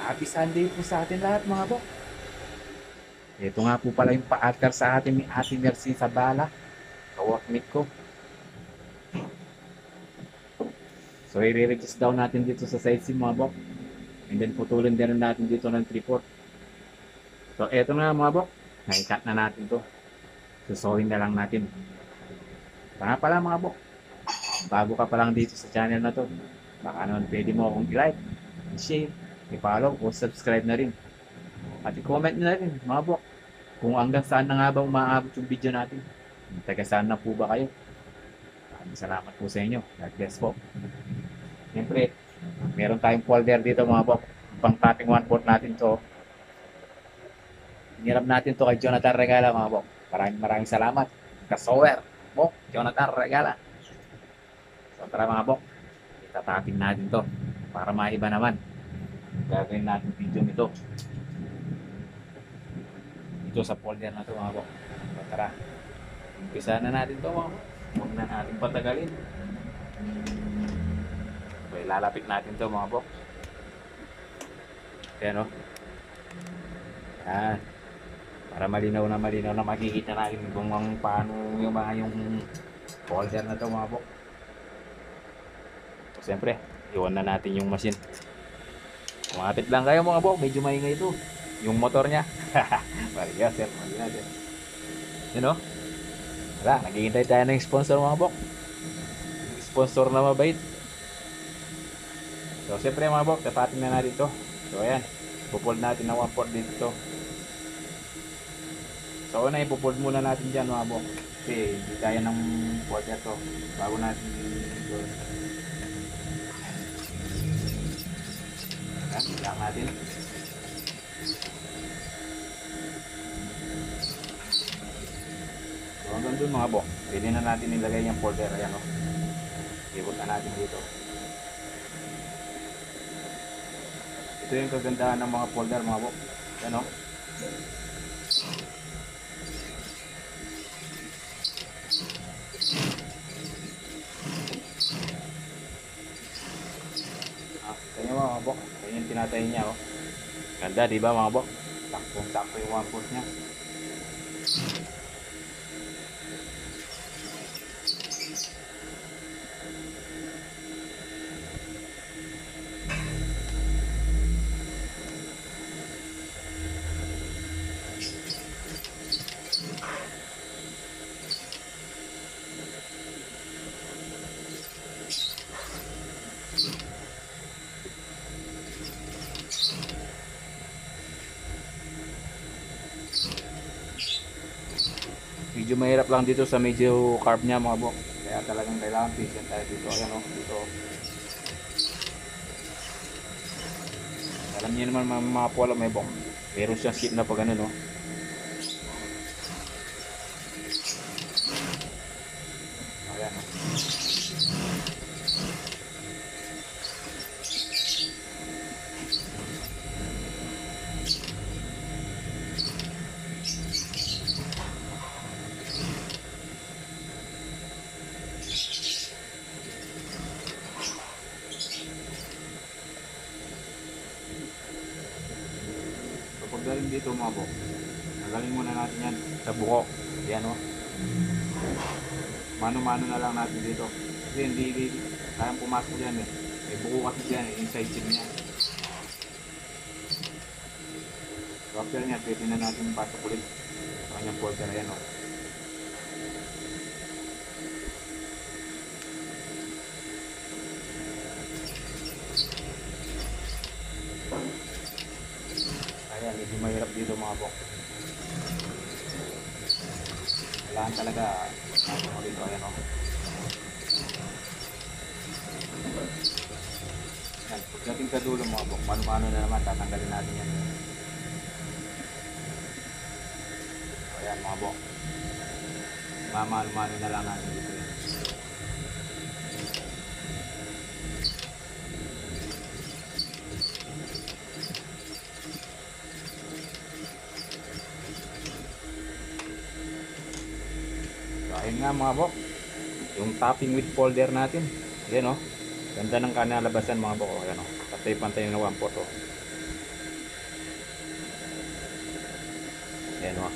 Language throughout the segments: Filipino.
Happy Sunday po sa atin lahat mga bok. Ito nga po pala yung pa-altar sa atin ni Ate Mercy Sabala, ka-workmate ko. So i-re-register daw natin dito sa sightseeing mga bok. And then putulin din natin dito ng 3/4. So eto na mga bok, na-cut na natin to. Susawin na lang natin. Saka pala mga bok, bago ka pa lang dito sa channel na to, baka naman pwede mo akong i-like, i-share, i-follow o subscribe na rin. At i-comment na rin mga bok kung hanggang saan na nga ba umaabot yung video natin. Taga saan na po ba kayo? Maraming salamat po sa inyo. God bless po. Siyempre, meron tayong folder dito mga bok. Pang topping 1/4 natin to. Hinirap natin to kay Jonathan Regala mga bok. Maraming salamat. Kasower bok, Jonathan Regala. So tara mga bok, itatapping natin to para maiba naman. Gagawin natin video nito. Ito sa folder na to mga bok. So, tara, umpisa na natin to mga bok. Huwag na natin patagalin. Okay, lalapit natin to mga bok. Ayan o. Ayan. Para malinaw na makikita natin kung paano yung mga yung folder na to mga bok. So, siyempre, iwan na natin yung machine. Kumapit lang kayo mga bok. Medyo maingay ito. Yung motor niya. Mariga sir. Yun o. Wala, naghihintay tayo ng sponsor mga bok. Sponsor na mabait. So, siyempre mga bok, tapatin na natin ito. So, ayan. Pupold natin ng 1/4 dito. So, una, ipupold muna natin dyan mga bok. Kasi, hindi kaya ng folder to. Bago natin i-fold. Ayan, ilang natin. So, hanggang dun mga bok. Pwede na natin ilagay yung folder. Ayan o. Ikot na natin dito. Ito yung kagandahan ng mga folder mga bok. Ayan o. Kanya mga bok. Kanya yung tinatay niya o. Ganda diba mga bok? Saktong-sakto yung 1/4 niya. Medyo mahirap lang dito sa medyo carb niya mga bok. Kaya talagang kailangan patient tayo dito. Ayan o, dito. Alam niyo naman mga polo may bok. Meron siyang skip na pag ano no. Ayan o. Pagdating dito mga bok, nagaling muna natin yan sa buko. Yan o. Mano-mano na lang natin dito. Kasi hindi kayang pumasok yan eh. May buko kasi dyan eh, inside seam niya. So after niya, pwede na natin pasok ulit sa kanyang folder. Ayan o. Ayan, medyo mahirap dito mga bok. Kailangan talaga natin mo dito. Ayan o. Ayan, pagdating sa dulo mga bok, mano-mano na naman, tatanggalin natin yan. So, ayan mga bok. Mano-mano na lang natin dito. Yan. So, ayun nga mga bok. Yung topping with folder natin. Ayan o. Ganda ng kanalabasan mga bok. Ayan o. Pantay-pantay na 1/4 o. Ayan o.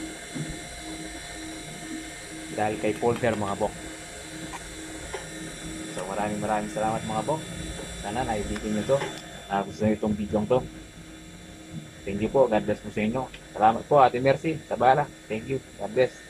Dahil kay Polter mga bok. So maraming salamat mga bok. Sana naibitin nyo to. Gusto nyo itong video to. Thank you po. God bless po sa inyo. Salamat po Ate Mercy. Sabala. Thank you. God bless.